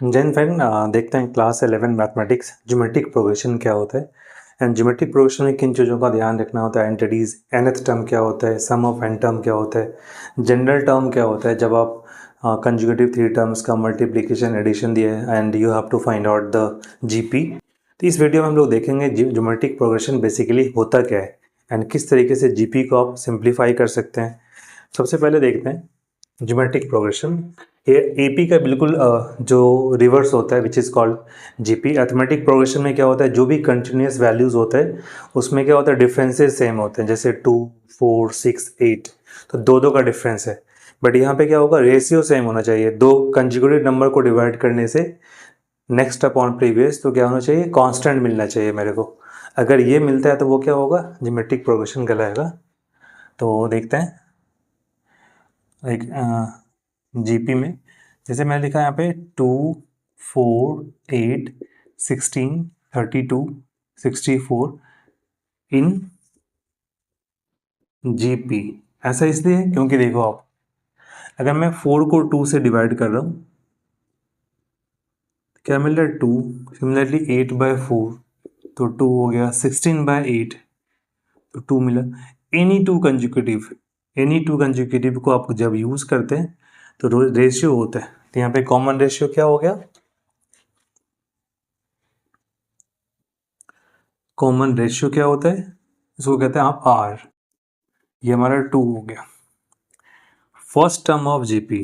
Jain friend देखते हैं class 11 mathematics geometric progression क्या होता है एंड ज्योमेट्रिक प्रोग्रेशन में किन चीज़ों का ध्यान रखना होता है। एंटिटीज nth टर्म क्या होता है, सम ऑफ n टर्म क्या होता है, जनरल टर्म क्या होता है जब आप कंजुगेटिव थ्री टर्म्स का मल्टीप्लिकेशन एडिशन दिए and you have to find out the GP. तो इस वीडियो में हम लोग देखेंगे ज्योमेट्रिक प्रोग्रेशन बेसिकली होता क्या है एंड किस तरीके से जीपी को आप सिंप्लीफाई कर सकते हैं। सबसे पहले देखते हैं ज्योमेट्रिक प्रोग्रेशन। ये एपी का बिल्कुल जो रिवर्स होता है which is called GP. Arithmetic progression में क्या होता है, जो भी कंटिन्यूस वैल्यूज़ होते हैं उसमें क्या होता है, डिफरेंसेस सेम होते हैं, जैसे 2, 4, 6, 8, तो दो दो का डिफरेंस है। बट यहाँ पे क्या होगा, रेशियो सेम होना चाहिए। दो कंजुगेटिव नंबर को डिवाइड करने से नेक्स्ट अपॉन प्रीवियस तो क्या होना चाहिए, कांस्टेंट मिलना चाहिए मेरे को। अगर ये मिलता है तो वो क्या होगा, ज्योमेट्रिक प्रोग्रेशन कहलाएगा। तो देखते हैं एक जीपी में जैसे मैंने लिखा यहाँ पे 2, 4, 8, 16, 32, 64 इन जीपी। ऐसा इसलिए क्योंकि देखो आप, अगर मैं 4 को 2 से डिवाइड कर रहा हूँ क्या मिल रहा है, 2। सिमिलरली 8/4 तो 2 हो गया, 16/8 तो 2 मिला। एनी टू कंजिक्यूटिव को आप जब यूज़ करते हैं तो रेशियो होता है। तो यहाँ पे कॉमन रेशियो क्या हो गया, कॉमन रेशियो क्या होता है, इसको कहते हैं आप आर। ये हमारा 2 हो गया। First term of GP,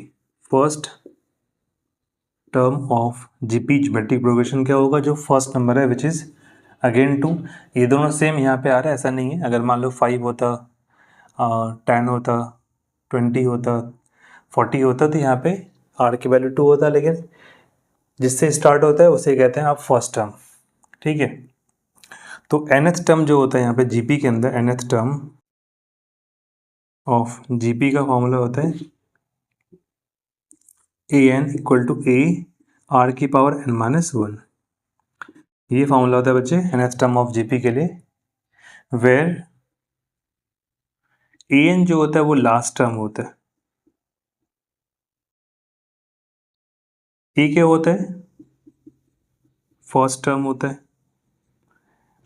first term of GP geometric progression क्या होगा, जो फर्स्ट नंबर है विच इज अगेन 2। ये दोनों सेम यहाँ पे आ रहा है, ऐसा नहीं है। अगर मान लो 5 होता, 10 होता, 20 होता, 40 होता तो यहाँ पे आर की वैल्यू 2 होता, लेकिन जिससे स्टार्ट होता है उसे कहते हैं आप फर्स्ट टर्म। ठीक है, तो nth टर्म जो होता है यहाँ पे जीपी के अंदर, nth टर्म ऑफ जीपी का फॉर्मूला होता है an equal to A R की पावर n-1। ये फॉर्मूला होता है बच्चे nth टर्म ऑफ जीपी के लिए, वेयर an जो होता है वो लास्ट टर्म होता है। ए क्या होता है, फर्स्ट टर्म होता है।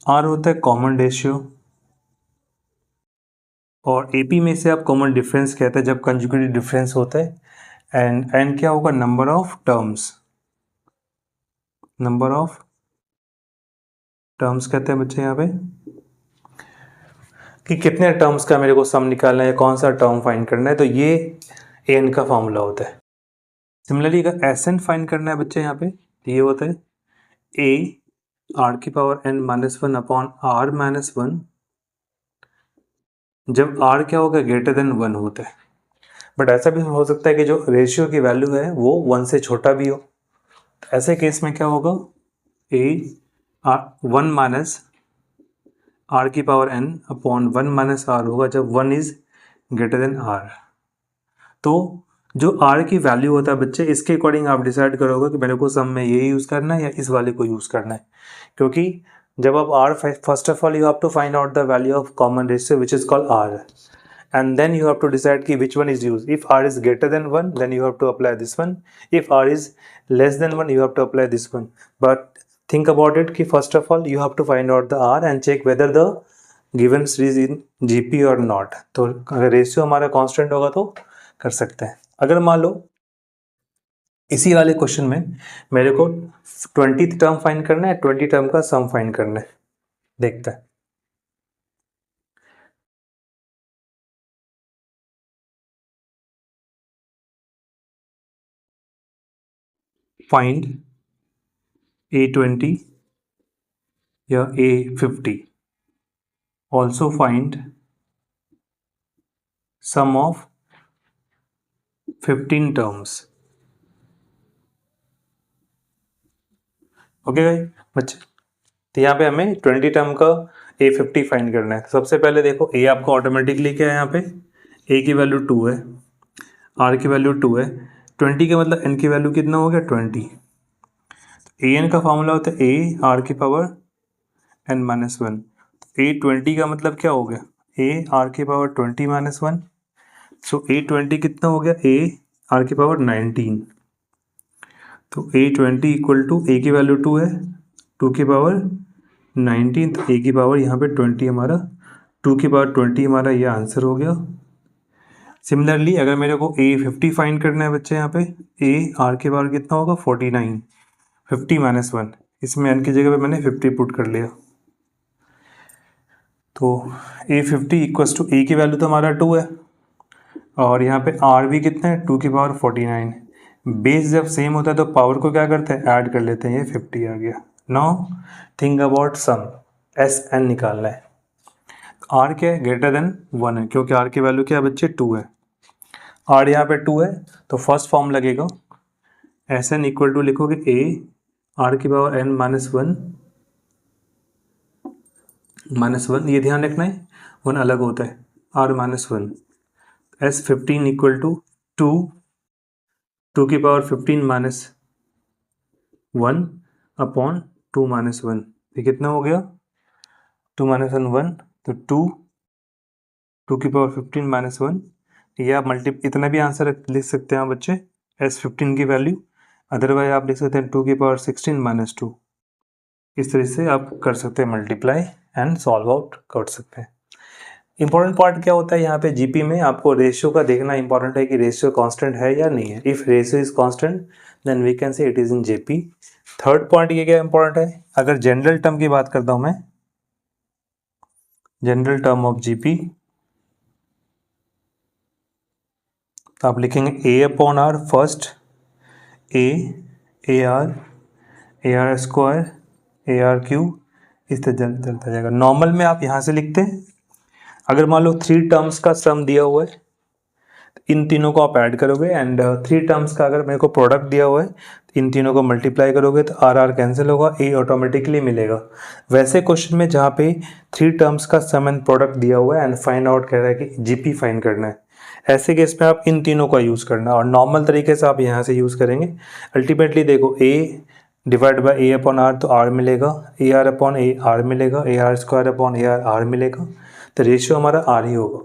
आर होता है कॉमन रेशियो, और एपी में से आप कॉमन डिफरेंस कहते हैं जब कंजुगेटिव डिफरेंस होता है। एंड एन क्या होगा, number of terms, number of terms कहते हैं बच्चे यहाँ पे कि कितने टर्म्स का मेरे को सम निकालना है, कौन सा टर्म फाइंड करना है, तो ये एन का फॉर्मूला होता है। सिमिलरली अगर एस एन फाइंड करना है बच्चे यहाँ पे, तो ये होता है ए आर की पावर n-1 अपॉन r-1, जब r क्या होगा, ग्रेटर देन 1 होता है। बट ऐसा भी हो सकता है कि जो रेशियो की वैल्यू है वो 1 से छोटा भी हो। तो ऐसे केस में क्या होगा, ए आर 1 माइनस आर की power n upon 1 minus R होगा जब 1 इज ग्रेटर देन आर। तो जो आर की वैल्यू होता है बच्चे, इसके अकॉर्डिंग आप डिसाइड करोगे कि मेरे को सम में ये यूज़ करना है या इस वाले को यूज़ करना है। क्योंकि जब आप R, first of all you have to find out the value of common ratio which is called R, and then you have to decide ki which one is used. If r is greater than 1 then you have to apply this one, if r is less than 1 you have to apply this one. But think about it ki first of all you have to find out the r and check whether the given series in gp or not. तो अगर ratio हमारा constant होगा तो कर सकते हैं। अगर मान लो इसी वाले क्वेश्चन में मेरे को 20th टर्म फाइंड करना है, 20 टर्म का सम फाइंड करना है, देखते हैं। फाइंड a20 या a50, also find sum of 15 terms। Okay बच्चे, तो यहाँ पे हमें 20 टर्म का a50 फाइंड करना है। तो सबसे पहले देखो a आपको ऑटोमेटिकली क्या है, यहाँ पे a की वैल्यू 2 है, r की वैल्यू 2 है, 20 का मतलब n की वैल्यू कितना हो गया, 20। ए एन का फॉर्मूला होता है a r की पावर n-1। a 20 का मतलब क्या हो गया, a r की पावर 20-1। सो a 20 कितना हो गया, a r की पावर 19। तो A20 इक्वल टू ए की वैल्यू 2 है, 2 की पावर 19, तो ए की पावर यहाँ पे 20 हमारा 2 की पावर 20 हमारा ये आंसर हो गया। सिमिलरली अगर मेरे को A50 फाइंड करना है बच्चे, यहाँ पे ए आर की पावर कितना होगा 49, 50 माइनस 1, इसमें n की जगह पे मैंने 50 पुट कर लिया। तो A50 इक्वल्स टू ए की वैल्यू तो हमारा 2 है और यहाँ पे आर भी कितना है 2 की पावर 49। बेस जब सेम होता है तो पावर को क्या करते हैं ऐड कर लेते हैं, ये 50 आ गया। Now think about sum, S N निकालना है। आर क्या है ग्रेटर देन 1 है क्योंकि आर की वैल्यू क्या है बच्चे 2 है, आर यहाँ पे 2 है तो फर्स्ट फॉर्म लगेगा एस एन इक्वल टू लिखोगे ए आर की पावर एन माइनस 1, ये ध्यान रखना है 1 अलग होता है, are minus 1। S15 equal to 2 की पावर 15 माइनस 1 अपॉन 2 माइनस 1, ये कितना हो गया 2 माइनस 1, तो 2 की पावर 15 माइनस 1, ये आप इतना भी आंसर लिख सकते हैं बच्चे S15 की वैल्यू, अदरवाइज आप लिख सकते हैं 2 की पावर 16 माइनस 2। इस तरह से आप कर सकते हैं मल्टीप्लाई एंड सॉल्व आउट कर सकते हैं। इंपॉर्टेंट पार्ट क्या होता है यहाँ पे जीपी में, आपको रेशियो का देखना इंपॉर्टेंट है कि रेशियो कांस्टेंट है या नहीं है। If ratio is constant then we can say it is in GP. Third point ये क्या इंपॉर्टेंट है, अगर जनरल टर्म की बात करता हूं मैं, जनरल टर्म ऑफ जीपी, तो आप लिखेंगे a upon r, first a r square a r q, इस तरह चलता जाएगा। नॉर्मल में आप यहाँ से लिखते हैं, अगर मान लो 3 टर्म्स का सम दिया हुआ है इन तीनों को आप ऐड करोगे एंड 3 टर्म्स का अगर मेरे को प्रोडक्ट दिया हुआ है इन तीनों को मल्टीप्लाई करोगे तो आर आर कैंसिल होगा, ए ऑटोमेटिकली मिलेगा। वैसे क्वेश्चन में जहाँ पे 3 टर्म्स का सम एंड प्रोडक्ट दिया हुआ है एंड फाइंड आउट कह रहा है कि जीपी फाइंड करना है, ऐसे केस में आप इन तीनों का यूज़ करना और नॉर्मल तरीके से आप यहाँ से यूज़ करेंगे। अल्टीमेटली देखो a divide by a upon r तो आर मिलेगा, a r upon a r मिलेगा, a r square upon a r r मिलेगा, तो रेशियो हमारा आर ही होगा।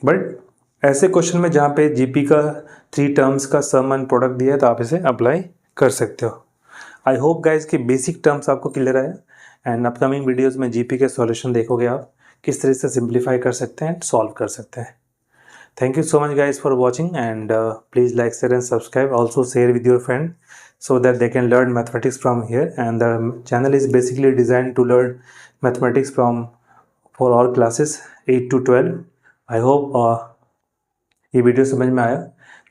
बट ऐसे क्वेश्चन में जहाँ पे जीपी का 3 टर्म्स का सम एंड प्रोडक्ट दिया है तो आप इसे अप्लाई कर सकते हो। आई होप गाइज कि बेसिक टर्म्स आपको क्लियर है एंड अपकमिंग वीडियोस में जीपी के सॉल्यूशन देखोगे आप किस तरह से सिंप्लीफाई कर सकते हैं, सॉल्व कर सकते हैं। Thank you so much guys for watching and please like, share and subscribe. Also share with your friend so that they can learn mathematics from here, and the channel is basically designed to learn mathematics for all classes 8 to 12. I hope ये video समझ में आया।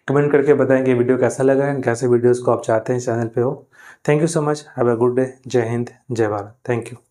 Comment करके बताएं कि video कैसा लगा है, कैसे वीडियोस को आप चाहते हैं चैनल पे हो। Thank you so much, have a good day, जय हिंद, जय भारत, थैंक यू।